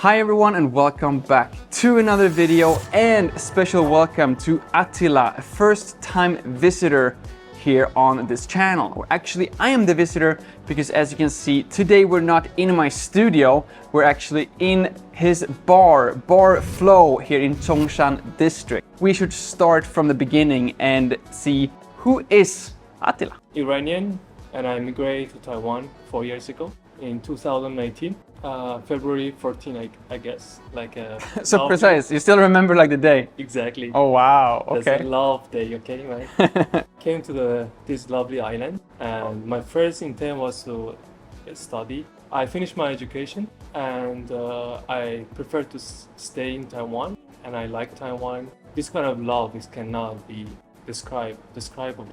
Hi everyone and welcome back to another video, and a special welcome to Attila, a first-time visitor here on this channel. Or actually, I am the visitor because as you can see, today we're not in my studio, we're actually in his bar Flow here in Zhongxiao district. We should start from the beginning and see who is Attila. Iranian, and I immigrated to Taiwan 4 years ago in 2019. February 14, I guess. So precise. You still remember like the day? Exactly. Oh wow. Okay. That's a love day. Okay, right? Came to this lovely island, and my first intent was to study. I finished my education, and I prefer to stay in Taiwan, and I like Taiwan. This kind of love cannot be describable.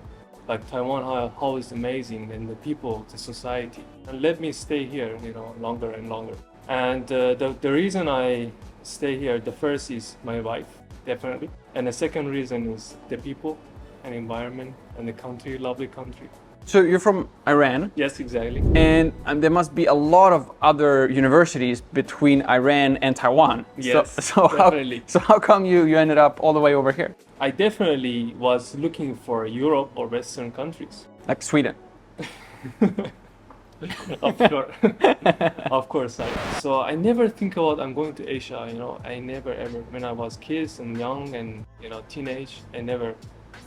Like Taiwan, how is amazing, and the people, the society, and let me stay here, longer and longer. And the reason I stay here, the first is my wife, definitely, and the second reason is the people, and environment, and the country, lovely country. So you're from Iran? Yes, exactly. And there must be a lot of other universities between Iran and Taiwan. Yes, so definitely. How come you ended up all the way over here? I definitely was looking for Europe or Western countries. Like Sweden? Of course. Of course. So I never think about I'm going to Asia, I never ever, when I was kids and young and, teenage, I never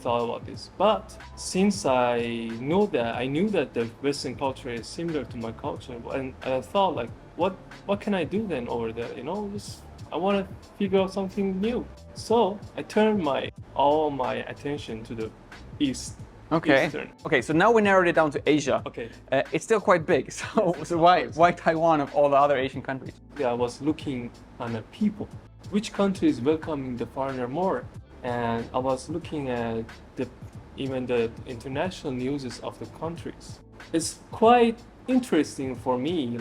thought about this. But since I knew that the Western culture is similar to my culture, and I thought like, what can I do then over there? I want to figure out something new. So I turned all my attention to the East. Okay. Eastern. Okay. So now we narrowed it down to Asia. Okay. It's still quite big. So why Taiwan of all the other Asian countries? Yeah, I was looking on the people. Which country is welcoming the foreigner more? And I was looking at even the international news of the countries. It's quite interesting for me.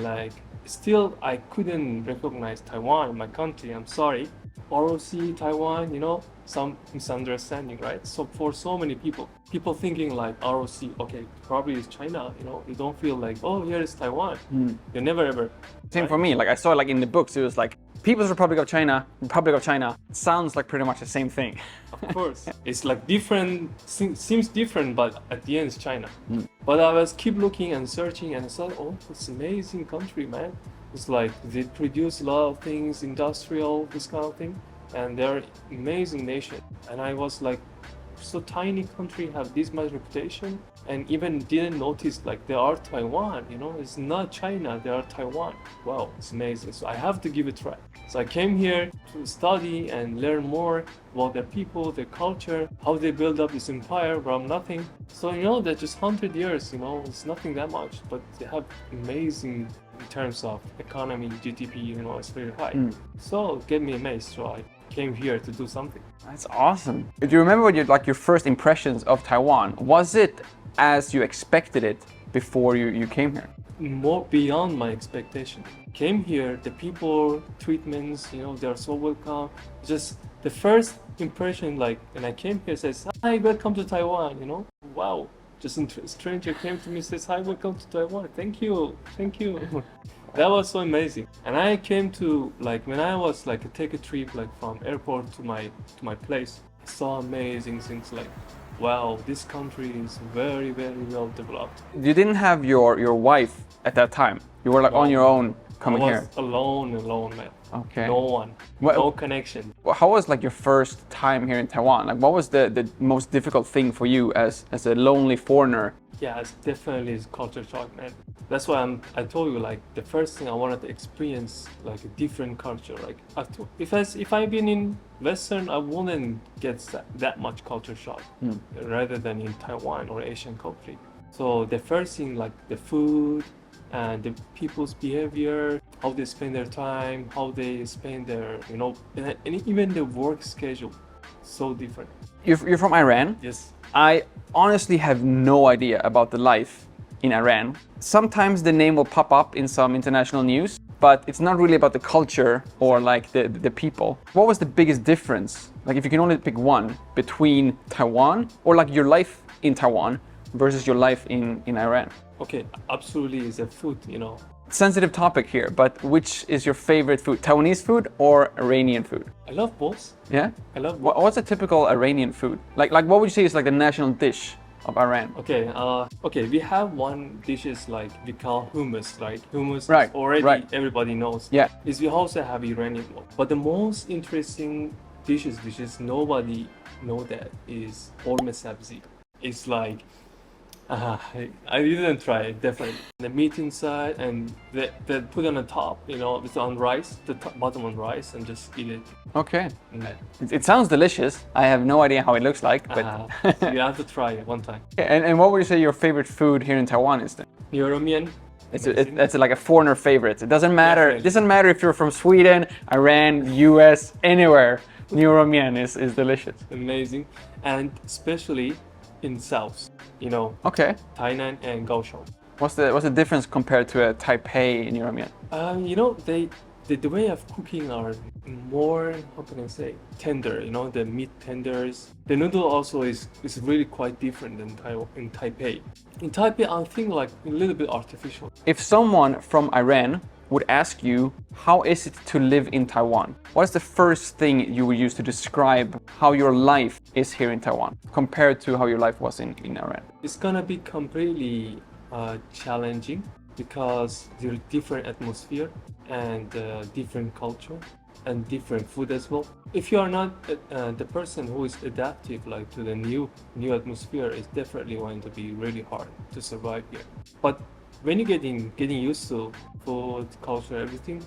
Still, I couldn't recognize Taiwan, my country. I'm sorry. ROC, Taiwan, some misunderstanding, right? So for so many people thinking like ROC, okay, probably it's China. You don't feel like, oh, here is Taiwan. You never ever. Same for me. Like I saw in the books, it was like People's Republic of China, Republic of China. Sounds like pretty much the same thing. Of course, it's like different, seems different, but at the end it's China. But I was keep looking and searching, and I said, oh, it's an amazing country, man. It's like they produce a lot of things, industrial, this kind of thing, and they're amazing nation. And I was like, so tiny country have this much reputation, and even didn't notice like they are Taiwan. It's not China, they are Taiwan. Wow, it's amazing. So I have to give it a try. So I came here to study and learn more about their people, their culture, how they build up this empire from nothing. So they're just 100 years. It's nothing that much, but they have amazing in terms of economy, GDP. It's very high. So it gave me amazed. So I came here to do something. That's awesome. Do you remember your first impressions of Taiwan? Was it as you expected it before you came here? More beyond my expectation. Came here, the people, treatments, they're so welcome. Just the first impression, when I came here, says, hi, welcome to Taiwan, Wow. Just a stranger came to me, says, hi, welcome to Taiwan. Thank you. That was so amazing. And I came to, when I was take a trip from airport to my place, I saw amazing things wow, this country is very, very well developed. You didn't have your wife at that time. You were on your own coming here. I was alone, man. Okay. No one, no connection. How was your first time here in Taiwan? What was the most difficult thing for you as a lonely foreigner? Yeah, it's definitely culture shock, man. That's why I told you the first thing I wanted to experience a different culture. If I've been in Western, I wouldn't get that much culture shock rather than in Taiwan or Asian country. So the first thing the food and the people's behavior, how they spend their time, how they spend their and even the work schedule, so different. You're from Iran? Yes. I honestly have no idea about the life in Iran. Sometimes the name will pop up in some international news, but it's not really about the culture or the people. What was the biggest difference, if you can only pick one, between Taiwan or your life in Taiwan versus your life in Iran? Okay, absolutely is the food, sensitive topic here, but which is your favorite food? Taiwanese food or Iranian food? I love both. Yeah? I love both. What's a typical Iranian food? Like what would you say is like the national dish of Iran? Okay, we have one dish is like we call hummus, right? Hummus Right, is already right. everybody knows. Yeah. Is we also have Iranian one. But the most interesting dishes which is nobody know that is orme sabzi. It's like I didn't try it, definitely. The meat inside and they put on the top, you know, it's on rice, the bottom on rice, and just eat it. Okay. It sounds delicious. I have no idea how it looks like, but So you have to try it one time. and what would you say your favorite food here in Taiwan is then? European. It's like a foreigner favorite. It doesn't matter. Definitely. It doesn't matter if you're from Sweden, Iran, US, anywhere. New Mian is delicious. Amazing, and especially in south, you know, Okay. Tainan and Kaohsiung. What's the difference compared to a Taipei in New Mian? You know, the way of cooking are more, how can I say, tender. You know, the meat tenders. The noodle also is really quite different than in Taipei. In Taipei, I think like a little bit artificial. If someone from Iran would ask you, how is it to live in Taiwan? What is the first thing you would use to describe how your life is here in Taiwan compared to how your life was in Iran? It's gonna be completely challenging because there's different atmosphere and different culture and different food as well. If you are not the person who is adaptive like to the new atmosphere, it's definitely going to be really hard to survive here. But when you're getting used to food, culture, everything,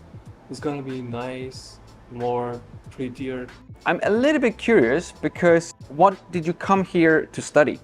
it's gonna be nice, more prettier. I'm a little bit curious because what did you come here to study?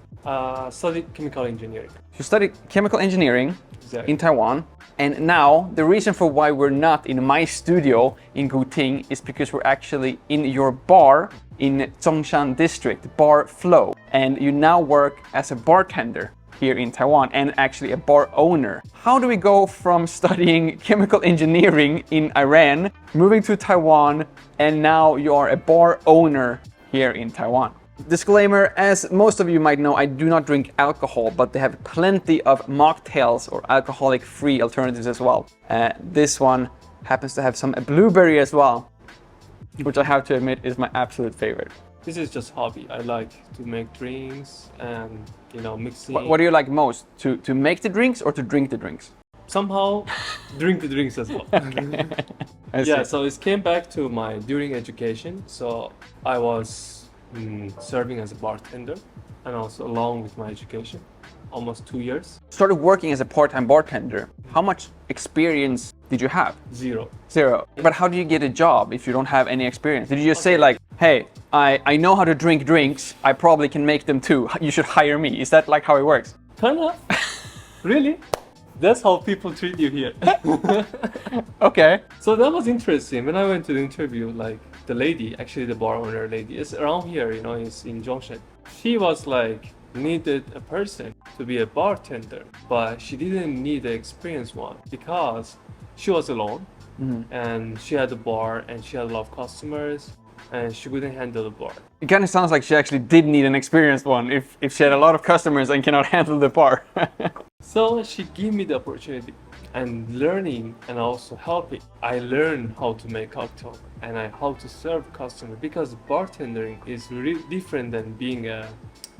Studied chemical engineering. You studied chemical engineering Exactly. in Taiwan, and now the reason for why we're not in my studio in Guting is because we're actually in your bar in Zhongxiao district, Bar Flow, and you now work as a bartender here in Taiwan and actually a bar owner. How do we go from studying chemical engineering in Iran, moving to Taiwan, and now you are a bar owner here in Taiwan? Disclaimer, as most of you might know, I do not drink alcohol, but they have plenty of mocktails or alcoholic-free alternatives as well. This one happens to have some blueberry as well, which I have to admit is my absolute favorite. This is just hobby. I like to make drinks and, you know, mixing. What do you like most? To make the drinks or to drink the drinks? Somehow drink the drinks as well. I Yeah, see. so it came back to my during education. So I was serving as a bartender and also along with my education, almost 2 years. Started working as a part-time bartender. How much experience did you have? Zero. Zero. But how do you get a job if you don't have any experience? Did you just say like, hey, I know how to drink drinks, I probably can make them too, you should hire me? Is that like how it works? Kinda. Really? That's how people treat you here. Okay. So that was interesting. When I went to the interview, like the lady, actually the bar owner lady, is around here, you know, it's in Zhongxiao. She was like, needed a person to be a bartender, but she didn't need the experienced one because she was alone and she had a bar and she had a lot of customers and she couldn't handle the bar. It kind of sounds like she actually did need an experienced one if she had a lot of customers and cannot handle the bar. So she gave me the opportunity and learning and also helping. I learned how to make cocktail and how to serve customers because bartending is really different than being a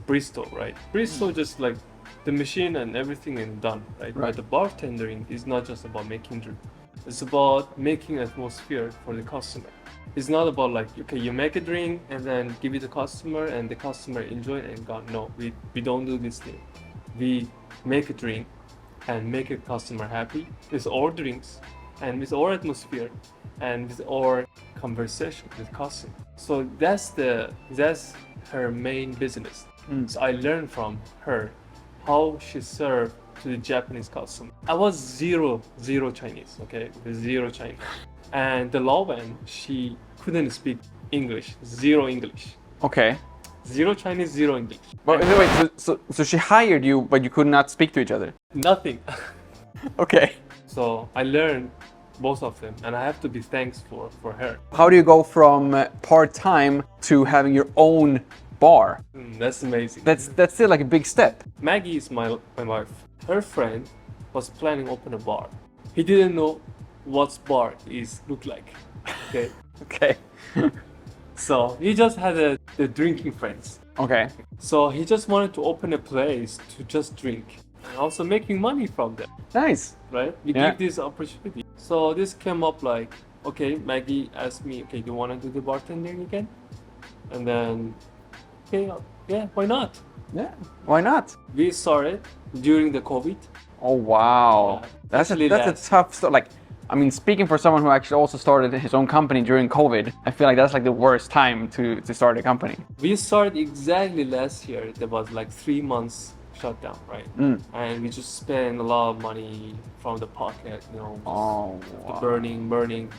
barista, right? Barista just like the machine and everything is done, right? Right. But the bartending is not just about making drink. It's about making atmosphere for the customer. It's not about like, okay, you make a drink and then give it to the customer and the customer enjoy it and gone. No, we don't do this thing. We make a drink and make a customer happy with our drinks and with our atmosphere and with our conversation with customer. So that's her main business. So I learned from her how she served to the Japanese customer. I was zero Chinese, okay, zero Chinese. And the Lawan, she couldn't speak English, zero English. Okay. Zero Chinese, zero English. But wait, so she hired you, but you could not speak to each other? Nothing. Okay. So I learned both of them and I have to be thankful for her. How do you go from part-time to having your own bar? That's amazing. That's still like a big step. Maggie is my wife. Her friend was planning to open a bar. he didn't know what bar is look like. Okay. Okay. So he just had the drinking friends. Okay. So he just wanted to open a place to just drink and also making money from them, Nice. right? We Yeah. give this opportunity. So this came up like, okay, Maggie asked me, okay, do you want to do the bartending again? And then, okay, yeah, why not? Yeah. Why not? We started during the COVID. Oh wow. Yeah, That's actually a tough story. Like, I mean, speaking for someone who actually also started his own company during COVID, I feel like that's like the worst time to start a company. We started exactly last year. There was like 3 months shutdown, right? And we just spent a lot of money from the pocket, you know, Oh the wow. burning.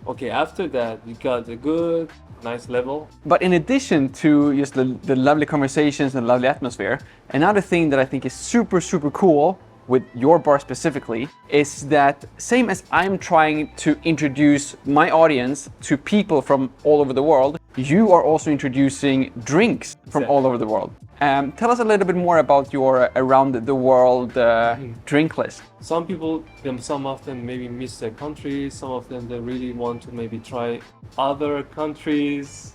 Okay, after that, we got a good, nice level. But in addition to just the lovely conversations and lovely atmosphere, another thing that I think is super, super cool with your bar specifically is that same as I'm trying to introduce my audience to people from all over the world, you are also introducing drinks from all over the world. Tell us a little bit more about your around the world drink list. Some people, some of them maybe miss their country. Some of them, they really want to maybe try other countries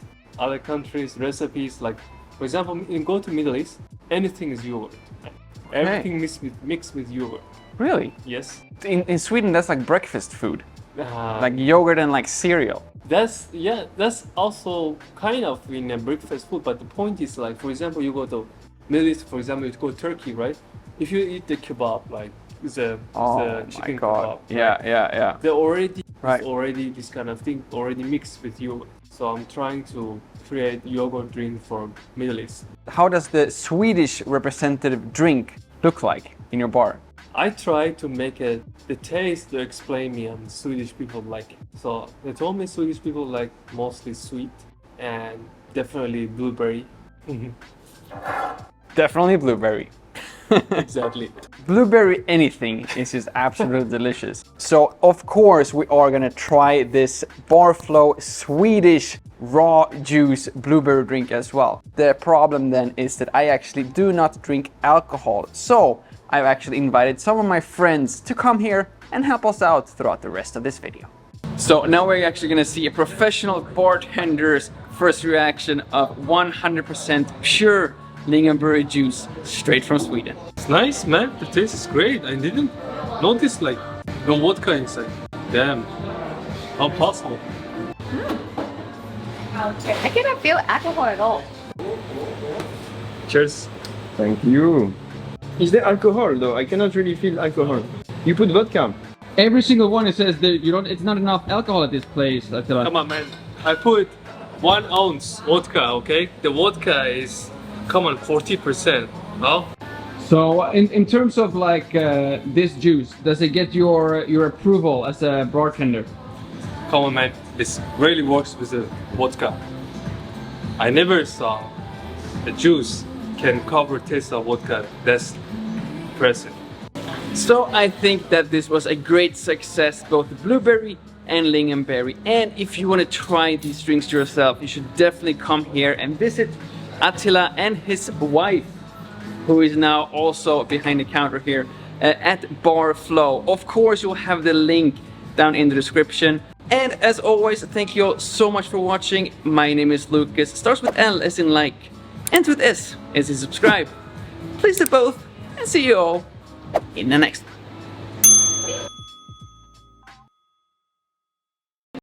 recipes. Like, for example, you go to Middle East, anything is yogurt. Everything mixed with yogurt. Really? Yes. In Sweden, that's like breakfast food, Uh, like yogurt and like cereal. That's also kind of in a breakfast food. But the point is, like, for example, you go to Middle East, for example, you go to Turkey, right? If you eat the kebab, like the chicken kebab, Yeah. they already Right. it's already this kind of thing already mixed with yogurt. So I'm trying to create yogurt drink for Middle East. How does the Swedish representative drink look like in your bar? I try to make it the taste to explain me, and Swedish people like it. So they told me Swedish people like mostly sweet and definitely blueberry. Definitely blueberry. Exactly. Blueberry anything is just absolutely delicious. So of course we are gonna try this Barflow Swedish raw juice blueberry drink as well. The problem then is that I actually do not drink alcohol. So I've actually invited some of my friends to come here and help us out throughout the rest of this video. So now we're actually gonna see a professional bartender's first reaction of 100% pure lingonberry juice straight from Sweden. It's nice, man. The taste is great. I didn't notice like no vodka inside. Damn. How possible? Okay. I cannot feel alcohol at all. Cheers. Thank you. Is there alcohol though? I cannot really feel alcohol. You put vodka. Every single one it says that it's not enough alcohol at this place, Attila. Come on, man. I put 1 ounce vodka, okay? The vodka is, come on, 40%. No? So in terms of like this juice, does it get your approval as a bartender? Come on, man. This really works with the vodka. I never saw the juice can cover taste of vodka. That's impressive. So I think that this was a great success, both the blueberry and lingonberry. And if you want to try these drinks yourself, you should definitely come here and visit Attila and his wife, who is now also behind the counter here at Barflow. Of course, you'll have the link down in the description. And as always, thank you all so much for watching. My name is Lukas. Starts with L as in like, ends with S as in subscribe. Please do both, and see you all in the next one.